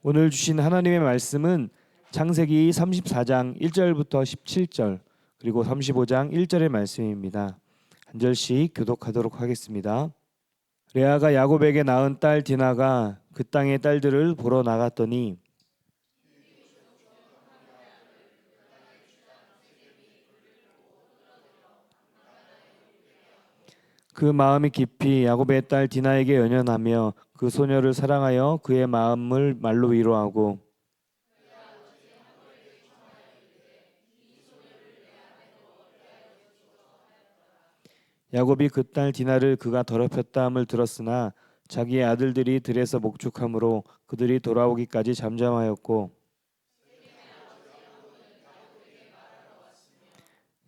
오늘 주신 하나님의 말씀은 창세기 34장 1절부터 17절 그리고 35장 1절의 말씀입니다. 한 절씩 교독하도록 하겠습니다. 레아가 야곱에게 낳은 딸 디나가 그 땅의 딸들을 보러 나갔더니 그 마음이 깊이 야곱의 딸 디나에게 연연하며 그 소녀를 사랑하여 그의 마음을 말로 위로하고 야곱이 그 딸 디나를 그가 더럽혔다 함을 들었으나 자기의 아들들이 들에서 목축함으로 그들이 돌아오기까지 잠잠하였고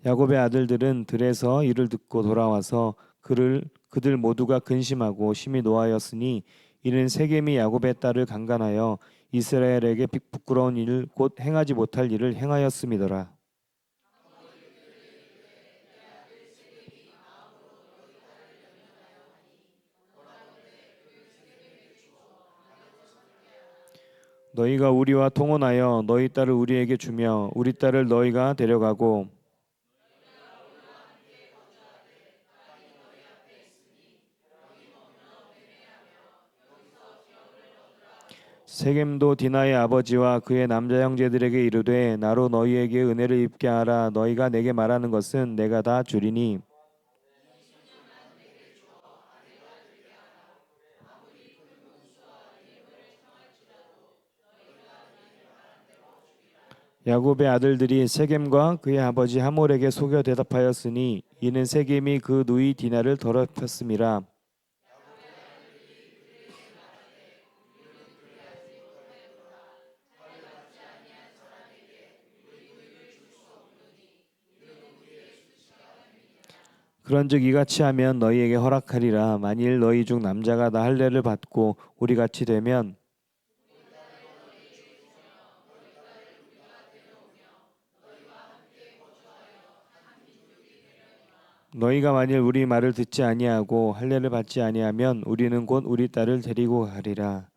야곱의 아들들은 들에서 이를 듣고 돌아와서 그들 모두가 근심하고 심히 노하였으니 이는 세겜이 야곱의 딸을 강간하여 이스라엘에게 부끄러운 일을 곧 행하지 못할 일을 행하였음이더라. 너희가 우리와 통혼하여 너희 딸을 우리에게 주며 우리 딸을 너희가 데려가고 세겜도 디나의 아버지와 그의 남자 형제들에게 이르되 나로 너희에게 은혜를 입게 하라. 너희가 내게 말하는 것은 내가 다 주리니 야곱의 아들들이 세겜과 그의 아버지 하몰에게 속여 대답하였으니 이는 세겜이 그 누이 디나를 더럽혔음이라. 그런즉 이같이 하면 너희에게 허락하리라. 만일 너희 중 남자가 나 할례를 받고 우리 같이 되면 너희가 만일 우리 말을 듣지 아니하고 할례를 받지 아니하면 우리는 곧 우리 딸을 데리고 가리라.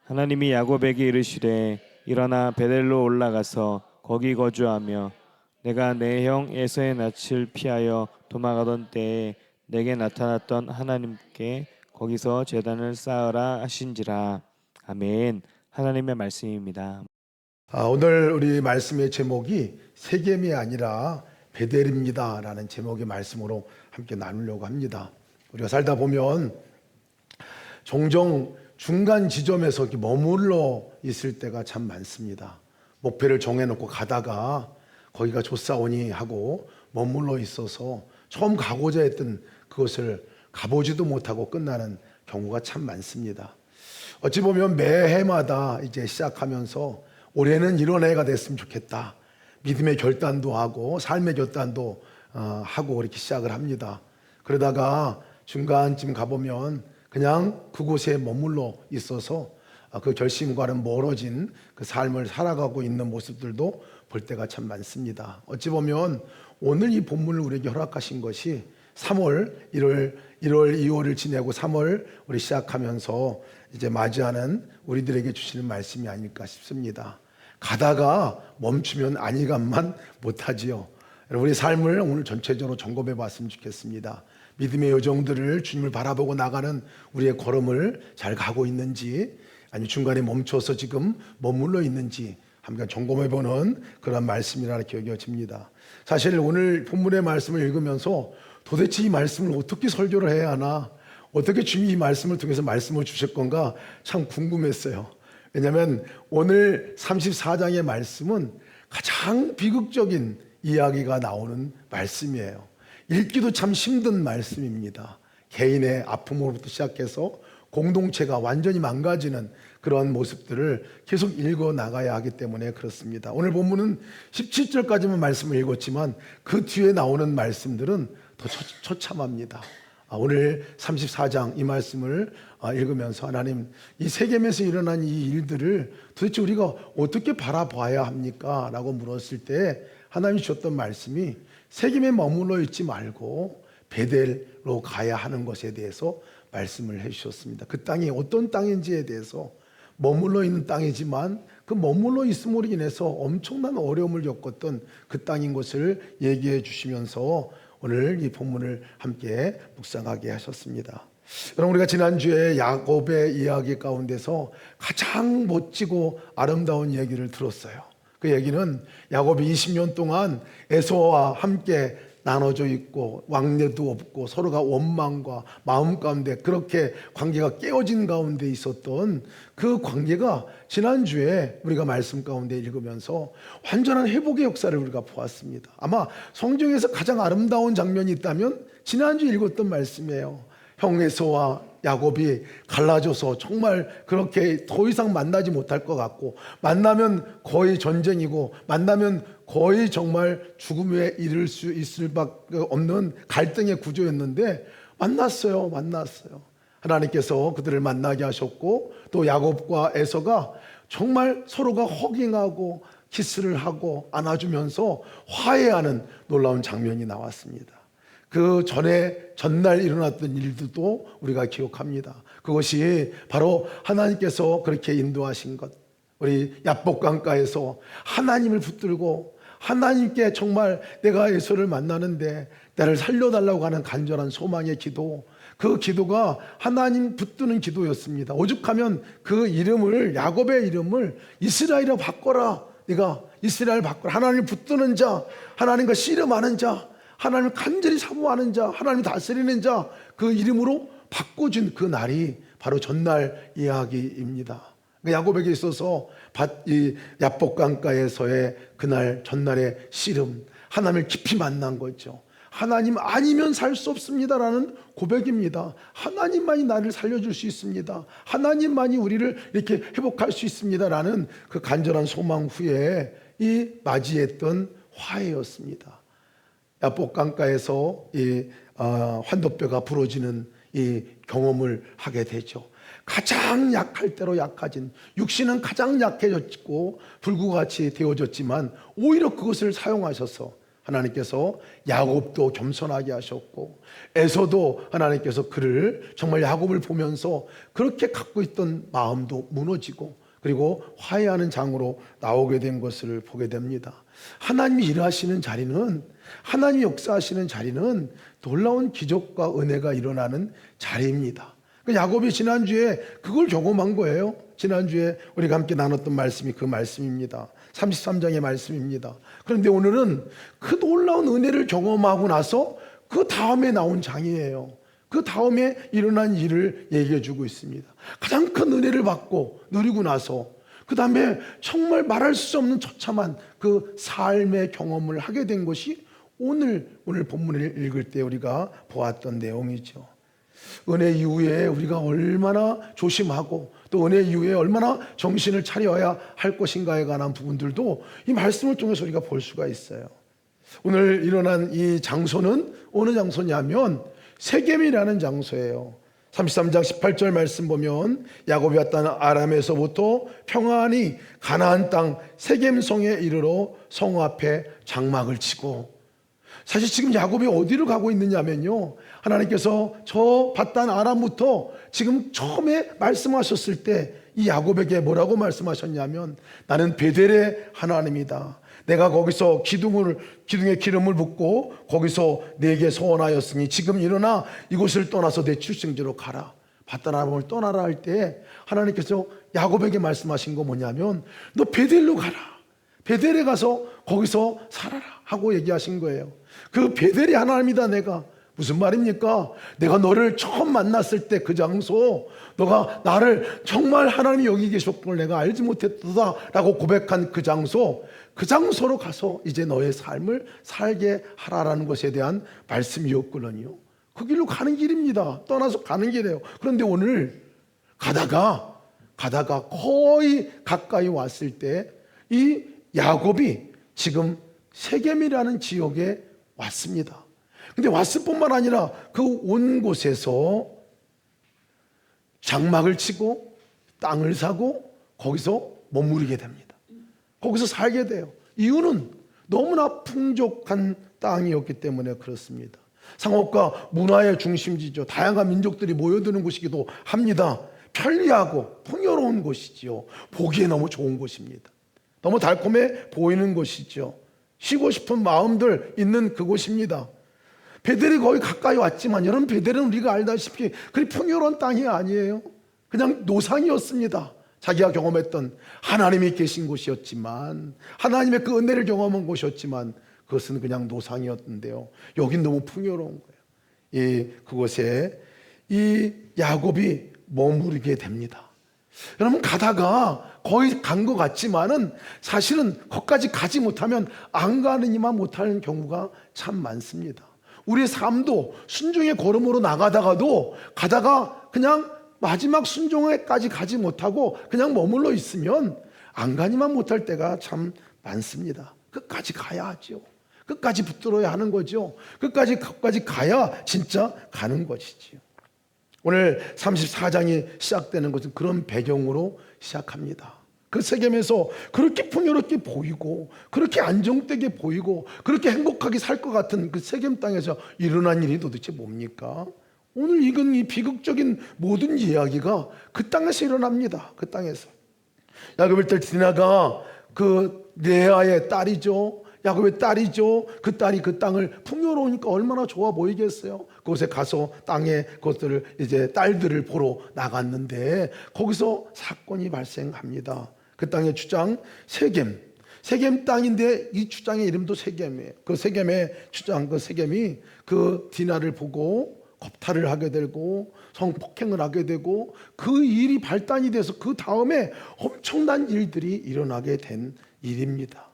하나님이 야곱에게 이르시되 일어나 베델로 올라가서 거기 거주하며 내가 내 형 에서의 낯을 피하여 도망가던 때에 내게 나타났던 하나님께 거기서 제단을 쌓으라 하신지라. 아멘. 하나님의 말씀입니다. 오늘 우리 말씀의 제목이 세겜이 아니라 베델입니다라는 제목의 말씀으로 함께 나누려고 합니다. 우리가 살다 보면 종종 중간 지점에서 이렇게 머물러 있을 때가 참 많습니다. 목표를 정해놓고 가다가 거기가 좋사오니 하고 머물러 있어서 처음 가고자 했던 그것을 가보지도 못하고 끝나는 경우가 참 많습니다. 어찌 보면 매해마다 이제 시작하면서 올해는 이런 해가 됐으면 좋겠다. 믿음의 결단도 하고 삶의 결단도 하고 이렇게 시작을 합니다. 그러다가 중간쯤 가보면 그냥 그곳에 머물러 있어서 그 결심과는 멀어진 그 삶을 살아가고 있는 모습들도 볼 때가 참 많습니다. 어찌 보면 오늘 이 본문을 우리에게 허락하신 것이 3월, 1월, 2월을 지내고 3월 우리 시작하면서 이제 맞이하는 우리들에게 주시는 말씀이 아닐까 싶습니다. 가다가 멈추면 안일감만 못하지요. 우리 삶을 오늘 전체적으로 점검해 봤으면 좋겠습니다. 믿음의 여정들을 주님을 바라보고 나가는 우리의 걸음을 잘 가고 있는지 아니면 중간에 멈춰서 지금 머물러 있는지 한번 점검해 보는 그런 말씀이라 이렇게 여겨집니다. 사실 오늘 본문의 말씀을 읽으면서 도대체 이 말씀을 어떻게 설교를 해야 하나, 어떻게 주님이 이 말씀을 통해서 말씀을 주실 건가 참 궁금했어요. 왜냐하면 오늘 34장의 말씀은 가장 비극적인 이야기가 나오는 말씀이에요. 읽기도 참 힘든 말씀입니다. 개인의 아픔으로부터 시작해서 공동체가 완전히 망가지는 그런 모습들을 계속 읽어 나가야 하기 때문에 그렇습니다. 오늘 본문은 17절까지만 말씀을 읽었지만 그 뒤에 나오는 말씀들은 더 처참합니다. 오늘 34장 이 말씀을 읽으면서 하나님, 이 세겜에서 일어난 이 일들을 도대체 우리가 어떻게 바라봐야 합니까? 라고 물었을 때 하나님이 주셨던 말씀이 세겜에 머물러 있지 말고 베델로 가야 하는 것에 대해서 말씀을 해주셨습니다. 그 땅이 어떤 땅인지에 대해서 머물러 있는 땅이지만 그 머물러 있음으로 인해서 엄청난 어려움을 겪었던 그 땅인 것을 얘기해 주시면서 오늘 이 본문을 함께 묵상하게 하셨습니다. 여러분, 우리가 지난주에 야곱의 이야기 가운데서 가장 멋지고 아름다운 얘기를 들었어요. 그 얘기는 야곱이 20년 동안 에서와 함께 나눠져 있고 왕래도 없고 서로가 원망과 마음 가운데 그렇게 관계가 깨어진 가운데 있었던 그 관계가 지난주에 우리가 말씀 가운데 읽으면서 완전한 회복의 역사를 우리가 보았습니다. 아마 성경에서 가장 아름다운 장면이 있다면 지난주에 읽었던 말씀이에요. 형 에서와 야곱이 갈라져서 정말 그렇게 더 이상 만나지 못할 것 같고, 만나면 거의 전쟁이고 만나면 거의 정말 죽음에 이를 수 있을 밖에 없는 갈등의 구조였는데 만났어요. 하나님께서 그들을 만나게 하셨고, 또 야곱과 에서가 정말 서로가 허깅하고 키스를 하고 안아주면서 화해하는 놀라운 장면이 나왔습니다. 그 전날 일어났던 일들도 우리가 기억합니다. 그것이 바로 하나님께서 그렇게 인도하신 것, 우리 야복강가에서 하나님을 붙들고 하나님께 정말 내가 에서를 만나는데 나를 살려달라고 하는 간절한 소망의 기도, 그 기도가 하나님 붙드는 기도였습니다. 오죽하면 그 이름을, 야곱의 이름을 이스라엘로 바꿔라. 네가 이스라엘 바꿔라. 하나님을 붙드는 자, 하나님과 씨름하는 자, 하나님을 간절히 사모하는 자, 하나님을 다스리는 자, 그 이름으로 바꿔준 그 날이 바로 전날 이야기입니다. 야곱에게 있어서 이 야복강가에서의 그날 전날의 씨름, 하나님을 깊이 만난 거죠. 하나님 아니면 살 수 없습니다라는 고백입니다. 하나님만이 나를 살려줄 수 있습니다. 하나님만이 우리를 이렇게 회복할 수 있습니다라는 그 간절한 소망 후에 이 맞이했던 화해였습니다. 야복강가에서 이 환도뼈가 부러지는 이 경험을 하게 되죠. 가장 약할 대로 약해진, 육신은 가장 약해졌고 불구같이 되어졌지만 오히려 그것을 사용하셔서 하나님께서 야곱도 겸손하게 하셨고, 에서도 하나님께서 그를 정말 야곱을 보면서 그렇게 갖고 있던 마음도 무너지고, 그리고 화해하는 장으로 나오게 된 것을 보게 됩니다. 하나님이 일하시는 자리는, 하나님이 역사하시는 자리는 놀라운 기적과 은혜가 일어나는 자리입니다. 야곱이 지난주에 그걸 경험한 거예요. 지난주에 우리가 함께 나눴던 말씀이 그 말씀입니다. 33장의 말씀입니다. 그런데 오늘은 그 놀라운 은혜를 경험하고 나서 그 다음에 나온 장이에요. 그 다음에 일어난 일을 얘기해 주고 있습니다. 가장 큰 은혜를 받고 누리고 나서 그 다음에 정말 말할 수 없는 처참한 그 삶의 경험을 하게 된 것이 오늘 본문을 읽을 때 우리가 보았던 내용이죠. 은혜 이후에 우리가 얼마나 조심하고 또 은혜 이후에 얼마나 정신을 차려야 할 것인가에 관한 부분들도 이 말씀을 통해서 우리가 볼 수가 있어요. 오늘 일어난 이 장소는 어느 장소냐면 세겜이라는 장소예요. 33장 18절 말씀 보면 야곱이 왔다는 아람에서부터 평안히 가나안 땅 세겜성에 이르러 성 앞에 장막을 치고, 사실 지금 야곱이 어디로 가고 있느냐면요, 하나님께서 저 바단 아람부터 지금 처음에 말씀하셨을 때 이 야곱에게 뭐라고 말씀하셨냐면, 나는 베델의 하나님이다. 내가 거기서 기둥에 기름을 붓고 거기서 내게 소원하였으니 지금 일어나 이곳을 떠나서 내 출생지로 가라. 바단 아람을 떠나라 할 때 하나님께서 야곱에게 말씀하신 거 뭐냐면, 너 베델로 가라. 베델에 가서 거기서 살아라 하고 얘기하신 거예요. 그 베델이 하나님이다. 내가 무슨 말입니까? 내가 너를 처음 만났을 때 그 장소, 너가 나를 정말 하나님이 여기 계셨걸 내가 알지 못했다 라고 고백한 그 장소로 가서 이제 너의 삶을 살게 하라라는 것에 대한 말씀이었거든요. 그 길로 가는 길입니다. 떠나서 가는 길이에요. 그런데 오늘 가다가 거의 가까이 왔을 때 이 야곱이 지금 세겜이라는 지역에 왔습니다. 근데 왔을 뿐만 아니라 그 온 곳에서 장막을 치고 땅을 사고 거기서 머무르게 됩니다. 거기서 살게 돼요. 이유는 너무나 풍족한 땅이었기 때문에 그렇습니다. 상업과 문화의 중심지죠. 다양한 민족들이 모여드는 곳이기도 합니다. 편리하고 풍요로운 아름다운 곳이지요. 보기에 너무 좋은 곳입니다. 너무 달콤해 보이는 곳이죠. 쉬고 싶은 마음들 있는 그곳입니다. 베델이 거의 가까이 왔지만 여러분, 베델은 우리가 알다시피 그리 풍요로운 땅이 아니에요. 그냥 노상이었습니다. 자기가 경험했던 하나님이 계신 곳이었지만, 하나님의 그 은혜를 경험한 곳이었지만 그것은 그냥 노상이었는데요, 여긴 너무 풍요로운 거예요. 그곳에 이 야곱이 머무르게 됩니다. 여러분, 가다가 거의 간 것 같지만은 사실은 거기까지 가지 못하면 안 가느니만 못하는 경우가 참 많습니다. 우리의 삶도 순종의 걸음으로 나가다가도 가다가 그냥 마지막 순종에까지 가지 못하고 그냥 머물러 있으면 안 가니만 못할 때가 참 많습니다. 끝까지 가야 하죠. 끝까지 붙들어야 하는 거죠. 끝까지 가야 진짜 가는 것이지요. 오늘 34장이 시작되는 것은 그런 배경으로 시작합니다. 그 세겜에서 그렇게 풍요롭게 보이고 그렇게 안정되게 보이고 그렇게 행복하게 살 것 같은 그 세겜 땅에서 일어난 일이 도대체 뭡니까? 오늘 이건 이 비극적인 모든 이야기가 그 땅에서 일어납니다. 그 땅에서 야곱의 딸 디나가 그 레아의 딸이죠. 야곱의 딸이죠. 그 딸이 그 땅을 풍요로우니까 얼마나 좋아 보이겠어요. 그곳에 가서 땅에 그것들을 이제 딸들을 보러 나갔는데 거기서 사건이 발생합니다. 그 땅의 주장 세겜 땅인데 이 주장의 이름도 세겜이에요. 그 세겜의 주장, 그 세겜이 그 디나를 보고 겁탈을 하게 되고 성폭행을 하게 되고 그 일이 발단이 돼서 그 다음에 엄청난 일들이 일어나게 된 일입니다.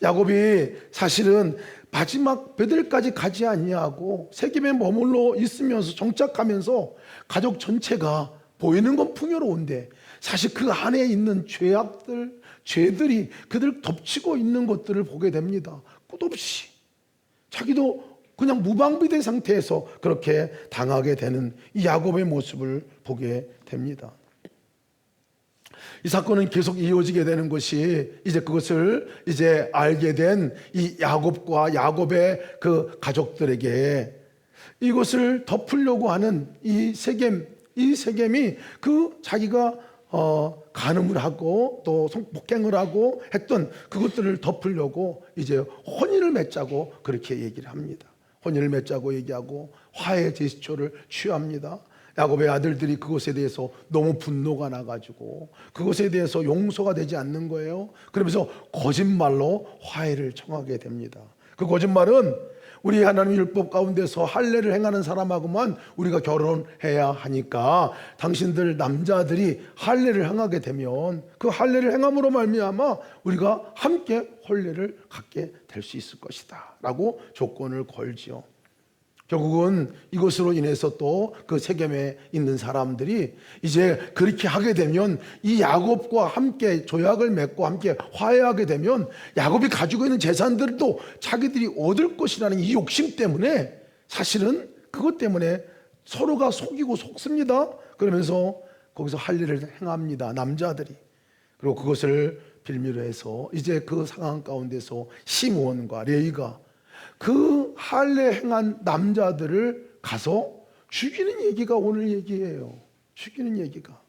야곱이 사실은 마지막 베델까지 가지 아니하고 세겜에 머물러 있으면서 정착하면서 가족 전체가 보이는 건 풍요로운데 사실 그 안에 있는 죄들이 그들 덮치고 있는 것들을 보게 됩니다. 끝없이 자기도 그냥 무방비된 상태에서 그렇게 당하게 되는 이 야곱의 모습을 보게 됩니다. 이 사건은 계속 이어지게 되는 것이 이제 그것을 이제 알게 된 이 야곱과 야곱의 그 가족들에게 이것을 덮으려고 하는 이 세겜이 그 자기가 간음을 하고 또 성폭행을 하고 했던 그것들을 덮으려고 이제 혼인을 맺자고 그렇게 얘기를 합니다. 혼인을 맺자고 얘기하고 화해 제스처를 취합니다. 야곱의 아들들이 그것에 대해서 너무 분노가 나가지고 그것에 대해서 용서가 되지 않는 거예요. 그러면서 거짓말로 화해를 청하게 됩니다. 그 거짓말은 우리 하나님 율법 가운데서 할례를 행하는 사람하고만 우리가 결혼해야 하니까 당신들 남자들이 할례를 행하게 되면 그 할례를 행함으로 말미암아 우리가 함께 혼례를 갖게 될 수 있을 것이다 라고 조건을 걸지요. 결국은 이것으로 인해서 또 그 세겜에 있는 사람들이 이제 그렇게 하게 되면 이 야곱과 함께 조약을 맺고 함께 화해하게 되면 야곱이 가지고 있는 재산들도 자기들이 얻을 것이라는 이 욕심 때문에 사실은 그것 때문에 서로가 속이고 속습니다. 그러면서 거기서 할례를 행합니다. 남자들이. 그리고 그것을 빌미로 해서 이제 그 상황 가운데서 시므온과 레위가 그 할례 행한 남자들을 가서 죽이는 얘기가 오늘 얘기예요. 죽이는 얘기가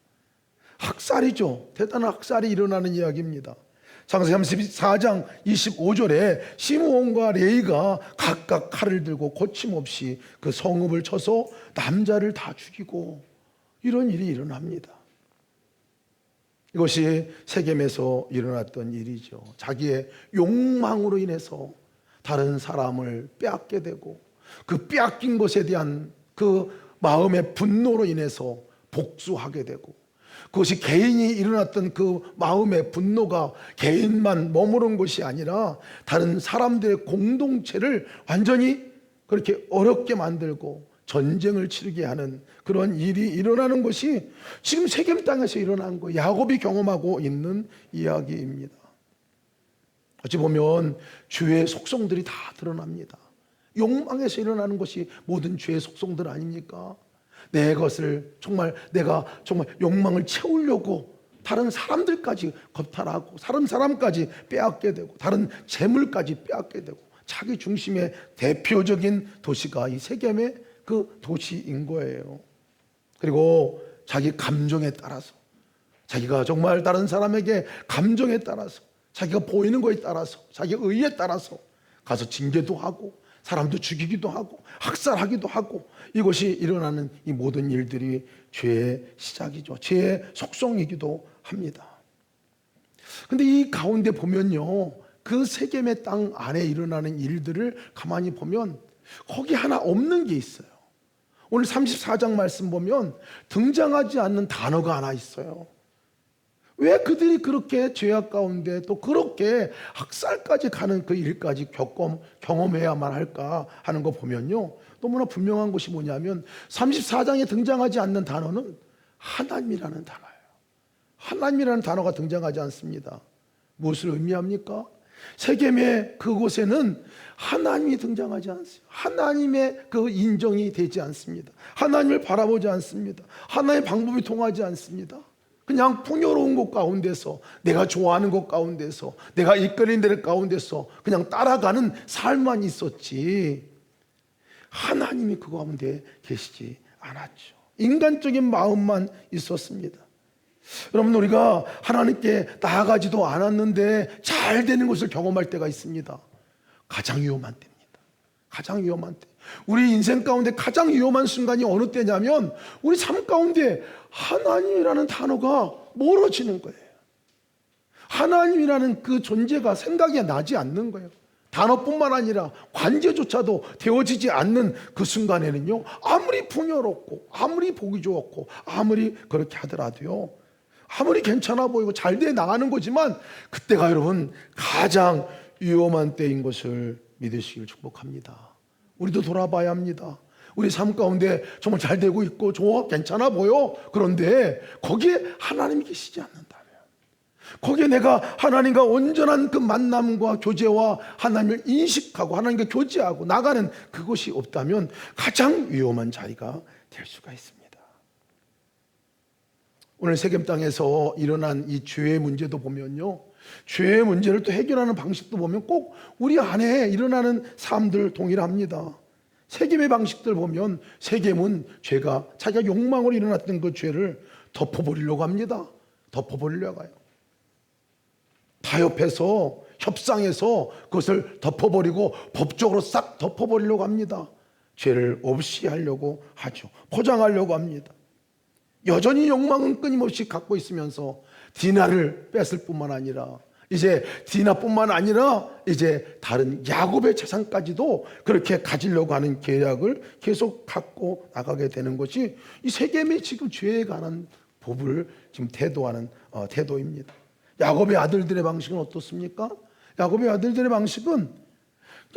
학살이죠. 대단한 학살이 일어나는 이야기입니다. 창세기 34장 25절에 시므온과 레위가 각각 칼을 들고 거침없이 그 성읍을 쳐서 남자를 다 죽이고 이런 일이 일어납니다. 이것이 세겜에서 일어났던 일이죠. 자기의 욕망으로 인해서 다른 사람을 빼앗게 되고 그 빼앗긴 것에 대한 그 마음의 분노로 인해서 복수하게 되고 그것이 개인이 일어났던 그 마음의 분노가 개인만 머무른 것이 아니라 다른 사람들의 공동체를 완전히 그렇게 어렵게 만들고 전쟁을 치르게 하는 그런 일이 일어나는 것이 지금 세겜 땅에서 일어난 거예요. 야곱이 경험하고 있는 이야기입니다. 어찌 보면 죄의 속성들이 다 드러납니다. 욕망에서 일어나는 것이 모든 죄의 속성들 아닙니까? 내 것을 내가 정말 욕망을 채우려고 다른 사람들까지 겁탈하고 다른 사람까지 빼앗게 되고 다른 재물까지 빼앗게 되고 자기 중심의 대표적인 도시가 이 세겜의 그 도시인 거예요. 그리고 자기 감정에 따라서 자기가 정말 다른 사람에게 감정에 따라서, 자기가 보이는 거에 따라서, 자기 의에 따라서 가서 징계도 하고 사람도 죽이기도 하고 학살하기도 하고, 이것이 일어나는 이 모든 일들이 죄의 시작이죠. 죄의 속성이기도 합니다. 근데 이 가운데 보면요, 그 세겜의 땅 안에 일어나는 일들을 가만히 보면 거기 하나 없는 게 있어요. 오늘 34장 말씀 보면 등장하지 않는 단어가 하나 있어요. 왜 그들이 그렇게 죄악 가운데 또 그렇게 학살까지 가는 그 일까지 경험해야만 할까 하는 거 보면요, 너무나 분명한 것이 뭐냐면 34장에 등장하지 않는 단어는 하나님이라는 단어예요. 하나님이라는 단어가 등장하지 않습니다. 무엇을 의미합니까? 세겜의 그곳에는 하나님이 등장하지 않습니다. 하나님의 그 인정이 되지 않습니다. 하나님을 바라보지 않습니다. 하나님의 방법이 통하지 않습니다. 그냥 풍요로운 곳 가운데서, 내가 좋아하는 곳 가운데서, 내가 이끌린 데 가운데서 그냥 따라가는 삶만 있었지, 하나님이 그 가운데 계시지 않았죠. 인간적인 마음만 있었습니다. 여러분, 우리가 하나님께 나아가지도 않았는데 잘 되는 것을 경험할 때가 있습니다. 가장 위험한 때입니다. 가장 위험한 때. 우리 인생 가운데 가장 위험한 순간이 어느 때냐면 우리 삶 가운데 하나님이라는 단어가 멀어지는 거예요. 하나님이라는 그 존재가 생각이 나지 않는 거예요. 단어뿐만 아니라 관계조차도 되어지지 않는 그 순간에는요, 아무리 풍요롭고 아무리 보기 좋았고 아무리 그렇게 하더라도요, 아무리 괜찮아 보이고 잘 돼 나가는 거지만 그때가 여러분 가장 위험한 때인 것을 믿으시길 축복합니다. 우리도 돌아봐야 합니다. 우리 삶 가운데 정말 잘 되고 있고 좋아, 괜찮아 보여. 그런데 거기에 하나님이 계시지 않는다면, 거기에 내가 하나님과 온전한 그 만남과 교제와 하나님을 인식하고 하나님과 교제하고 나가는 그것이 없다면 가장 위험한 자리가 될 수가 있습니다. 오늘 세겜 땅에서 일어난 이 죄의 문제도 보면요, 죄의 문제를 또 해결하는 방식도 보면 꼭 우리 안에 일어나는 삶들 동일합니다. 세겜의 방식들 보면 세겜은 죄가 자기가 욕망으로 일어났던 그 죄를 덮어버리려고 합니다. 덮어버리려고 해요. 타협해서 협상해서 그것을 덮어버리고 법적으로 싹 덮어버리려고 합니다. 죄를 없이 하려고 하죠. 포장하려고 합니다. 여전히 욕망은 끊임없이 갖고 있으면서 디나를 뺏을 뿐만 아니라 이제 디나뿐만 아니라 이제 다른 야곱의 재산까지도 그렇게 가지려고 하는 계략을 계속 갖고 나가게 되는 것이 이 세겜의 지금 죄에 관한 법을 지금 태도하는 태도입니다. 야곱의 아들들의 방식은 어떻습니까? 야곱의 아들들의 방식은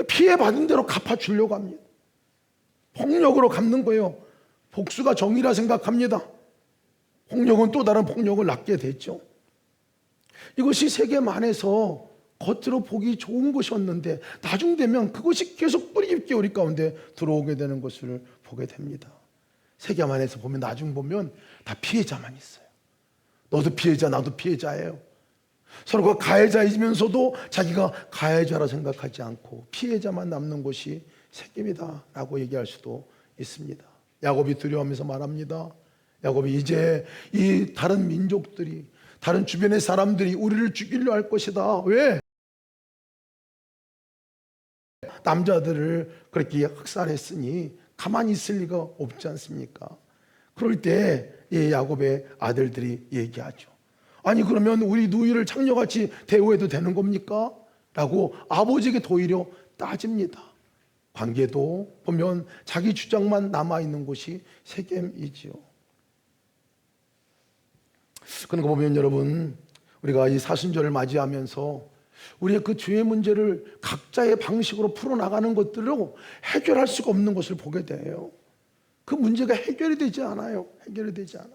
피해받은 대로 갚아주려고 합니다. 폭력으로 갚는 거예요. 복수가 정의라 생각합니다. 폭력은 또 다른 폭력을 낳게 됐죠. 이것이 세겜 안에서 겉으로 보기 좋은 것이었는데 나중 되면 그것이 계속 뿌리 깊게 우리 가운데 들어오게 되는 것을 보게 됩니다. 세겜 안에서 보면 나중 보면 다 피해자만 있어요. 너도 피해자, 나도 피해자예요. 서로가 가해자이면서도 자기가 가해자라 생각하지 않고 피해자만 남는 것이 세겜이다라고 얘기할 수도 있습니다. 야곱이 두려워하면서 말합니다. 야곱이 이제 이 다른 민족들이, 다른 주변의 사람들이 우리를 죽이려 할 것이다. 왜? 남자들을 그렇게 학살했으니 가만히 있을 리가 없지 않습니까? 그럴 때 이 야곱의 아들들이 얘기하죠. 아니 그러면 우리 누이를 창녀같이 대우해도 되는 겁니까? 라고 아버지에게 도리어 따집니다. 관계도 보면 자기 주장만 남아있는 곳이 세겜이지요. 그런 거 보면 여러분, 우리가 이 사순절을 맞이하면서 우리의 그 죄의 문제를 각자의 방식으로 풀어나가는 것들로 해결할 수가 없는 것을 보게 돼요. 그 문제가 해결이 되지 않아요. 해결이 되지 않아.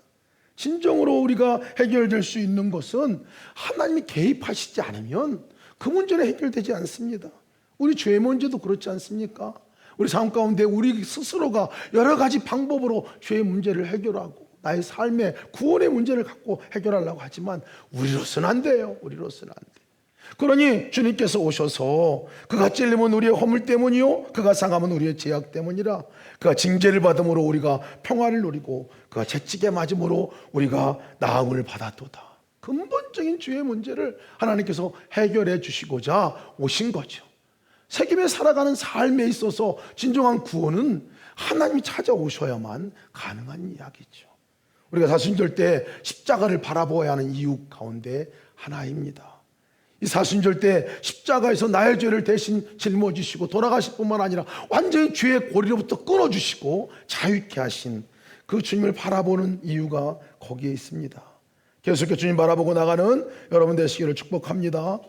진정으로 우리가 해결될 수 있는 것은 하나님이 개입하시지 않으면 그 문제는 해결되지 않습니다. 우리 죄의 문제도 그렇지 않습니까? 우리 삶 가운데 우리 스스로가 여러 가지 방법으로 죄의 문제를 해결하고 나의 삶의 구원의 문제를 갖고 해결하려고 하지만 우리로서는 안 돼요. 우리로서는 안 돼. 그러니 주님께서 오셔서 그가 찔림은 우리의 허물 때문이요 그가 상함은 우리의 죄악 때문이라. 그가 징계를 받음으로 우리가 평화를 누리고 그가 채찍에 맞음으로 우리가 나음을 받았도다. 근본적인 죄의 문제를 하나님께서 해결해 주시고자 오신 거죠. 세겜에 살아가는 삶에 있어서 진정한 구원은 하나님이 찾아오셔야만 가능한 이야기죠. 우리가 사순절 때 십자가를 바라보아야 하는 이유 가운데 하나입니다. 이 사순절 때 십자가에서 나의 죄를 대신 짊어지시고 돌아가실 뿐만 아니라 완전히 죄의 고리로부터 끊어주시고 자유케 하신 그 주님을 바라보는 이유가 거기에 있습니다. 계속해서 주님 바라보고 나가는 여러분 되시기를 축복합니다.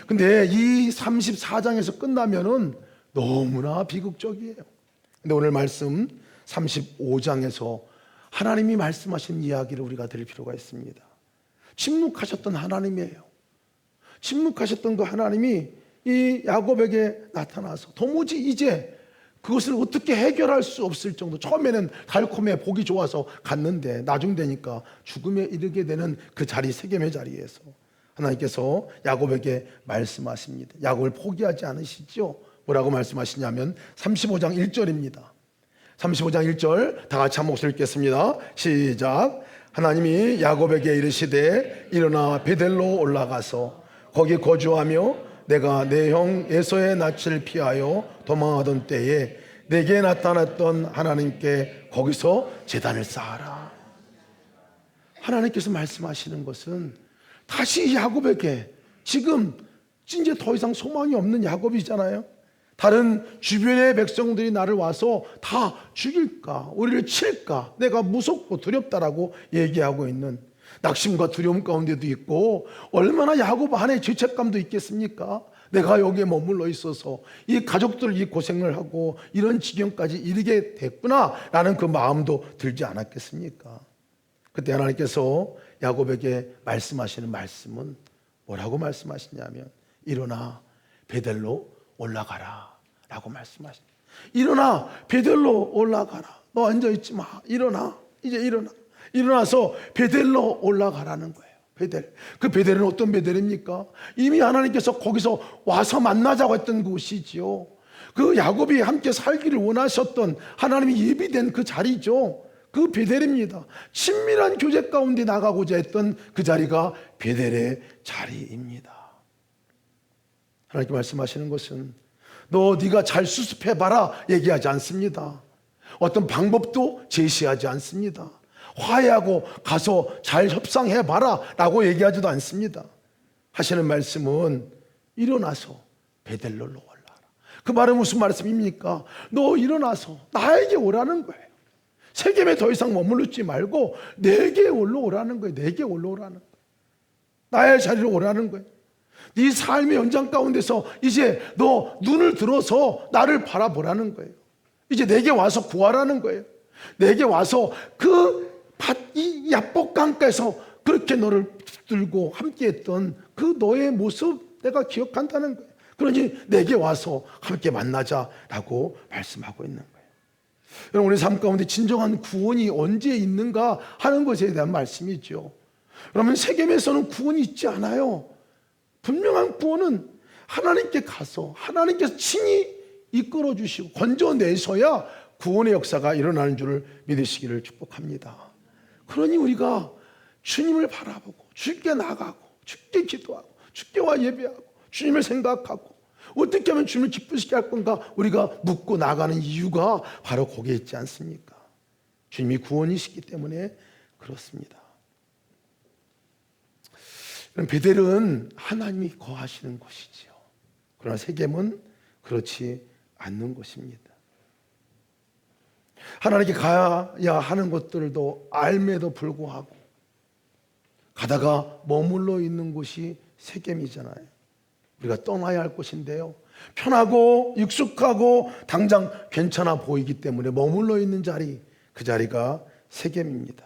근데 이 34장에서 끝나면은 너무나 비극적이에요. 근데 오늘 말씀 35장에서 하나님이 말씀하신 이야기를 우리가 들을 필요가 있습니다. 침묵하셨던 하나님이에요. 침묵하셨던 그 하나님이 이 야곱에게 나타나서 도무지 이제 그것을 어떻게 해결할 수 없을 정도, 처음에는 달콤해 보기 좋아서 갔는데 나중 되니까 죽음에 이르게 되는 그 자리, 세겜의 자리에서 하나님께서 야곱에게 말씀하십니다. 야곱을 포기하지 않으시죠? 뭐라고 말씀하시냐면 35장 1절입니다. 35장 1절 다 같이 한 목소리 읽겠습니다. 시작. 하나님이 야곱에게 이르시되 일어나 베델로 올라가서 거기 거주하며 내가 내 형 에서의 낯을 피하여 도망하던 때에 내게 나타났던 하나님께 거기서 제단을 쌓아라. 하나님께서 말씀하시는 것은 다시 야곱에게, 지금 이제 더 이상 소망이 없는 야곱이잖아요. 다른 주변의 백성들이 나를 와서 다 죽일까, 우리를 칠까, 내가 무섭고 두렵다라고 얘기하고 있는 낙심과 두려움 가운데도 있고, 얼마나 야곱 안에 죄책감도 있겠습니까? 내가 여기에 머물러 있어서 이 가족들 이 고생을 하고 이런 지경까지 이르게 됐구나라는 그 마음도 들지 않았겠습니까? 그때 하나님께서 야곱에게 말씀하시는 말씀은 뭐라고 말씀하시냐면 일어나 베델로 올라가라 라고 말씀하십니다. 일어나 베델로 올라가라. 너 앉아있지 마. 일어나. 이제 일어나. 일어나서 베델로 올라가라는 거예요. 베델. 그 베델은 어떤 베델입니까? 이미 하나님께서 거기서 와서 만나자고 했던 곳이지요. 그 야곱이 함께 살기를 원하셨던 하나님이 예비된 그 자리죠. 그 베델입니다. 친밀한 교제 가운데 나가고자 했던 그 자리가 베델의 자리입니다. 하나님께 말씀하시는 것은 네가 잘 수습해봐라 얘기하지 않습니다. 어떤 방법도 제시하지 않습니다. 화해하고 가서 잘 협상해봐라 라고 얘기하지도 않습니다. 하시는 말씀은 일어나서 베델로로 올라라. 그 말은 무슨 말씀입니까? 너 일어나서 나에게 오라는 거예요. 세겜에 더 이상 머무르지 말고 내게 올라오라는 거예요. 내게 올라오라는 거예요. 나의 자리로 오라는 거예요. 네 삶의 연장 가운데서 이제 너 눈을 들어서 나를 바라보라는 거예요. 이제 내게 와서 구하라는 거예요. 내게 와서 이 야복강가에서 그렇게 너를 붙들고 함께했던 그 너의 모습 내가 기억한다는 거예요. 그러니 내게 와서 함께 만나자라고 말씀하고 있는 거예요. 여러분, 우리 삶 가운데 진정한 구원이 언제 있는가 하는 것에 대한 말씀이죠. 그러면 세겜에서는 구원이 있지 않아요. 분명한 구원은 하나님께 가서 하나님께서 친히 이끌어 주시고 건져내셔야 구원의 역사가 일어나는 줄을 믿으시기를 축복합니다. 그러니 우리가 주님을 바라보고 주께 나가고 주께 기도하고 주께와 예배하고 주님을 생각하고 어떻게 하면 주님을 기쁘시게 할 건가 우리가 묻고 나가는 이유가 바로 거기에 있지 않습니까? 주님이 구원이시기 때문에 그렇습니다. 베델은 하나님이 거하시는 곳이지요. 그러나 세겜은 그렇지 않는 곳입니다. 하나님께 가야 하는 것들도 알매도 불구하고 가다가 머물러 있는 곳이 세겜이잖아요. 우리가 떠나야 할 곳인데요. 편하고 익숙하고 당장 괜찮아 보이기 때문에 머물러 있는 자리, 그 자리가 세겜입니다.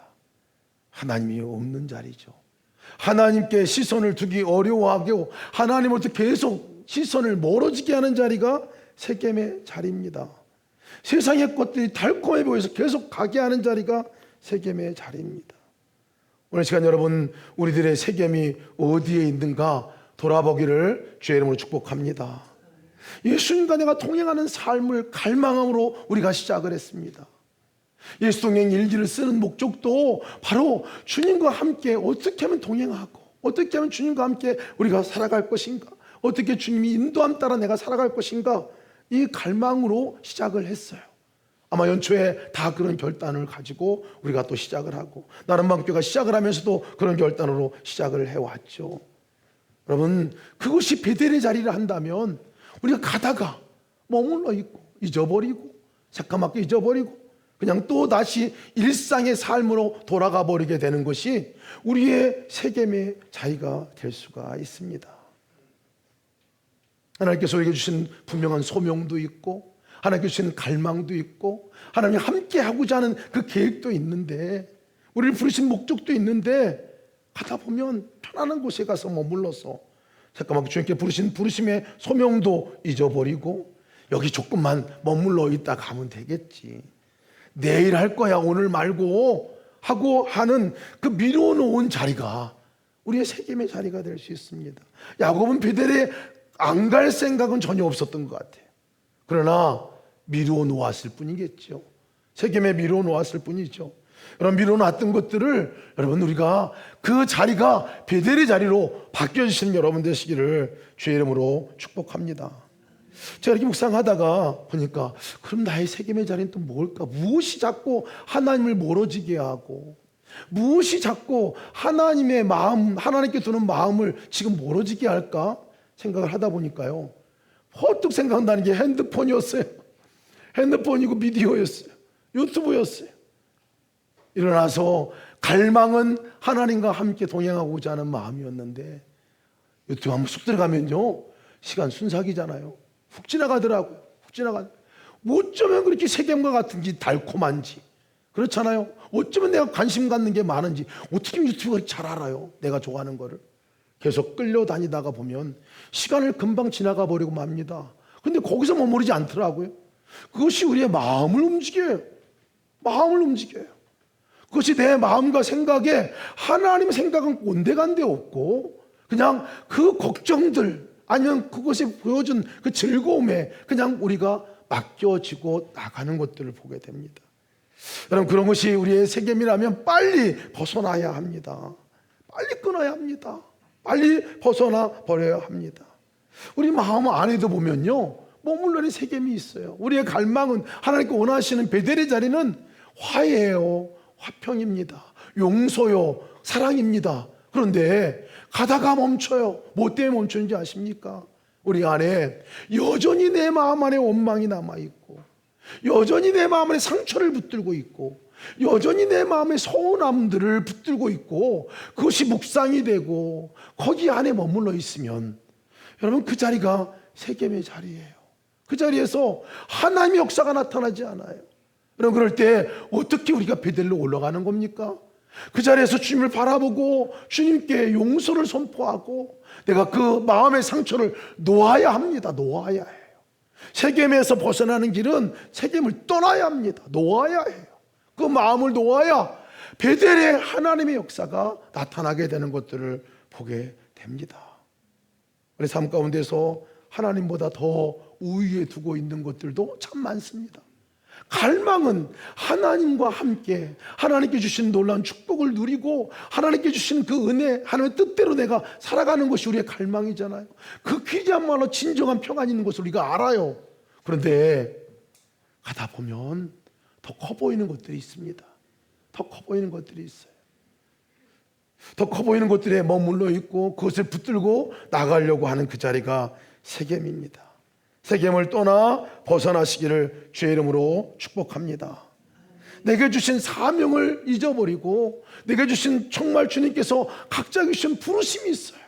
하나님이 없는 자리죠. 하나님께 시선을 두기 어려워하고 하나님으로부터 계속 시선을 멀어지게 하는 자리가 세겜의 자리입니다. 세상의 것들이 달콤해 보여서 계속 가게 하는 자리가 세겜의 자리입니다. 오늘 시간 여러분, 우리들의 세겜이 어디에 있는가 돌아보기를 주의 이름으로 축복합니다. 예수님과 내가 동행하는 삶을 갈망함으로 우리가 시작을 했습니다. 예수 동행 일기를 쓰는 목적도 바로 주님과 함께 어떻게 하면 동행하고 어떻게 하면 주님과 함께 우리가 살아갈 것인가? 어떻게 주님이 인도함 따라 내가 살아갈 것인가? 이 갈망으로 시작을 했어요. 아마 연초에 다 그런 결단을 가지고 우리가 또 시작을 하고, 나름방교가 시작을 하면서도 그런 결단으로 시작을 해왔죠. 여러분, 그것이 베델의 자리를 한다면 우리가 가다가 머물러 있고 잊어버리고 새까맣게 잊어버리고 그냥 또 다시 일상의 삶으로 돌아가 버리게 되는 것이 우리의 세겜의 자리가 될 수가 있습니다. 하나님께서 우리에게 주신 분명한 소명도 있고 하나님께서 주신 갈망도 있고 하나님이 함께 하고자 하는 그 계획도 있는데, 우리를 부르신 목적도 있는데, 가다 보면 편안한 곳에 가서 머물러서 잠깐만 주님께 부르신 부르심의 소명도 잊어버리고 여기 조금만 머물러 있다 가면 되겠지, 내일 할 거야 오늘 말고 하고 하는 그 미뤄놓은 자리가 우리의 세겜의 자리가 될 수 있습니다. 야곱은 베델에 안 갈 생각은 전혀 없었던 것 같아요. 그러나 미루어 놓았을 뿐이겠죠. 세겜에 미루어 놓았을 뿐이죠. 여러분, 미루어 놨던 것들을 여러분 우리가 그 자리가 베델의 자리로 바뀌어주시는 여러분 되시기를 주의 이름으로 축복합니다. 제가 이렇게 묵상하다가 보니까 그럼 나의 세겜의 자리는 또 뭘까? 무엇이 자꾸 하나님을 멀어지게 하고 무엇이 자꾸 하나님의 마음, 하나님께 두는 마음을 지금 멀어지게 할까 생각을 하다 보니까요, 퍼뜩 생각나는 게 핸드폰이었어요. 핸드폰이고 미디어였어요. 유튜브였어요. 일어나서 갈망은 하나님과 함께 동행하고자 하는 마음이었는데 유튜브 한번 쑥 들어가면요, 시간 순삭이잖아요. 훅 지나가더라고요. 훅 지나가. 어쩌면 그렇게 세겜과 같은지 달콤한지, 그렇잖아요. 어쩌면 내가 관심 갖는 게 많은지, 어떻게 유튜브가 잘 알아요, 내가 좋아하는 거를. 계속 끌려다니다가 보면 시간을 금방 지나가 버리고 맙니다. 근데 거기서 머무르지 않더라고요. 그것이 우리의 마음을 움직여요. 마음을 움직여요. 그것이 내 마음과 생각에 하나님의 생각은 온데간데 없고 그냥 그 걱정들 아니면 그것이 보여준 그 즐거움에 그냥 우리가 맡겨지고 나가는 것들을 보게 됩니다. 여러분, 그런 것이 우리의 세겜이라면 빨리 벗어나야 합니다. 빨리 끊어야 합니다. 빨리 벗어나 버려야 합니다. 우리 마음 안에도 보면요, 머물러는 세겜이 있어요. 우리의 갈망은, 하나님께 원하시는 베델의 자리는 화해예요, 화평입니다, 용서요, 사랑입니다. 그런데 가다가 멈춰요. 뭐 때문에 멈추는지 아십니까? 우리 안에 여전히 내 마음 안에 원망이 남아있고 여전히 내 마음 안에 상처를 붙들고 있고 여전히 내 마음에 서운함들을 붙들고 있고 그것이 묵상이 되고 거기 안에 머물러 있으면 여러분, 그 자리가 세겜의 자리예요. 그 자리에서 하나님의 역사가 나타나지 않아요. 여러분, 그럴 때 어떻게 우리가 베델로 올라가는 겁니까? 그 자리에서 주님을 바라보고 주님께 용서를 선포하고 내가 그 마음의 상처를 놓아야 합니다. 놓아야 해요. 세겜에서 벗어나는 길은 세겜을 떠나야 합니다. 놓아야 해요. 그 마음을 놓아야 베델의 하나님의 역사가 나타나게 되는 것들을 보게 됩니다. 우리 삶 가운데서 하나님보다 더 우위에 두고 있는 것들도 참 많습니다. 갈망은 하나님과 함께 하나님께 주신 놀라운 축복을 누리고 하나님께 주신 그 은혜, 하나님의 뜻대로 내가 살아가는 것이 우리의 갈망이잖아요. 그 귀하야말로 진정한 평안이 있는 것을 우리가 알아요. 그런데 가다 보면 더 커 보이는 것들이 있습니다. 더 커 보이는 것들이 있어요. 더 커 보이는 것들에 머물러 있고 그것을 붙들고 나가려고 하는 그 자리가 세겜입니다. 세겜을 떠나 벗어나시기를 주의 이름으로 축복합니다. 내게 주신 사명을 잊어버리고 내게 주신 정말 주님께서 각자 주신 부르심이 있어요.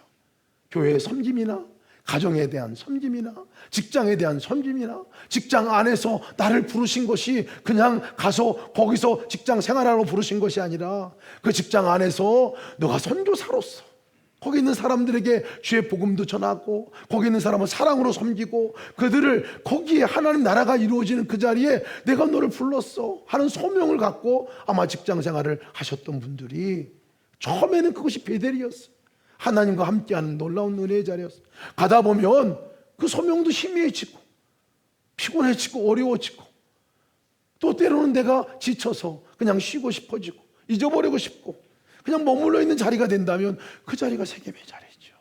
교회의 섬김이나 가정에 대한 섬김이나 직장에 대한 섬김이나 직장 안에서 나를 부르신 것이 그냥 가서 거기서 직장 생활하러 부르신 것이 아니라 그 직장 안에서 너가 선교사로서 거기 있는 사람들에게 주의 복음도 전하고 거기 있는 사람을 사랑으로 섬기고 그들을 거기에 하나님 나라가 이루어지는 그 자리에 내가 너를 불렀어 하는 소명을 갖고 아마 직장 생활을 하셨던 분들이 처음에는 그것이 베델이었어요. 하나님과 함께하는 놀라운 은혜의 자리였어요. 가다 보면 그 소명도 희미해지고 피곤해지고 어려워지고 또 때로는 내가 지쳐서 그냥 쉬고 싶어지고 잊어버리고 싶고 그냥 머물러 있는 자리가 된다면 그 자리가 세겜의 자리죠.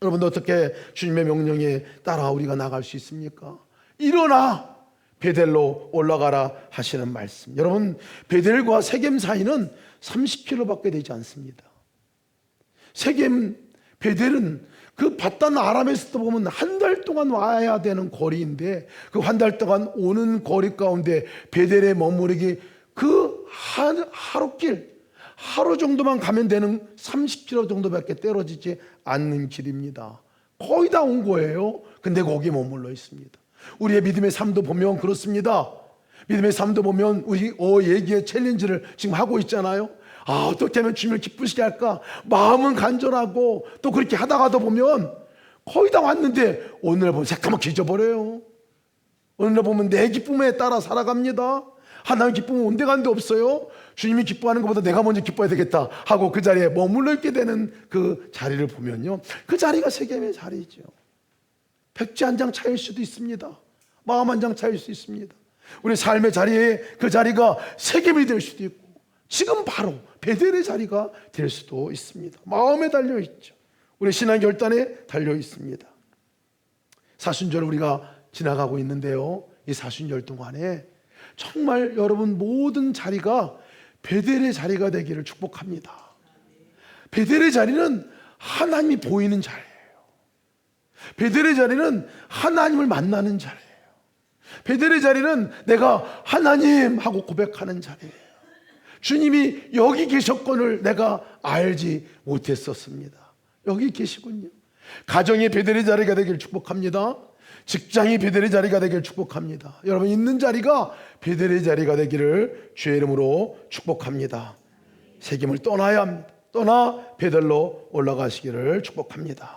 여러분 어떻게 주님의 명령에 따라 우리가 나갈 수 있습니까? 일어나 베델로 올라가라 하시는 말씀. 여러분 베델과 세겜 사이는 30km밖에 되지 않습니다. 세겜 베델은 그 바단 아람에서도 보면 한 달 동안 와야 되는 거리인데 그 한 달 동안 오는 거리 가운데 베델에 머무르기 그 하루길 하루 정도만 가면 되는 30km 정도밖에 떨어지지 않는 길입니다. 거의 다 온 거예요. 근데 거기에 머물러 있습니다. 우리의 믿음의 삶도 보면 그렇습니다. 믿음의 삶도 보면 우리 얘기의 챌린지를 지금 하고 있잖아요. 어떻게 하면 주님을 기쁘시게 할까? 마음은 간절하고 또 그렇게 하다가도 보면 거의 다 왔는데 오늘 보면 새까맣게 잊어버려요. 오늘 보면 내 기쁨에 따라 살아갑니다. 하나님 기쁨은 온데간데 없어요. 주님이 기뻐하는 것보다 내가 먼저 기뻐해야 되겠다 하고 그 자리에 머물러 있게 되는 그 자리를 보면요, 그 자리가 세겜의 자리죠. 백지 한 장 차일 수도 있습니다. 마음 한 장 차일 수 있습니다. 우리 삶의 자리에 그 자리가 세겜이 될 수도 있고 지금 바로 베델의 자리가 될 수도 있습니다. 마음에 달려있죠. 우리 신앙 결단에 달려 있습니다. 사순절을 우리가 지나가고 있는데요, 이 사순절 동안에 정말 여러분 모든 자리가 베델의 자리가 되기를 축복합니다. 베델의 자리는 하나님이 보이는 자리예요. 베델의 자리는 하나님을 만나는 자리예요. 베델의 자리는 내가 하나님 하고 고백하는 자리예요. 주님이 여기 계셨건을 내가 알지 못했었습니다. 여기 계시군요. 가정이 베델의 자리가 되길 축복합니다. 직장이 베델의 자리가 되길 축복합니다. 여러분 있는 자리가 베델의 자리가 되기를 주의 이름으로 축복합니다. 세겜을 떠나야 합니다. 떠나 베델로 올라가시기를 축복합니다.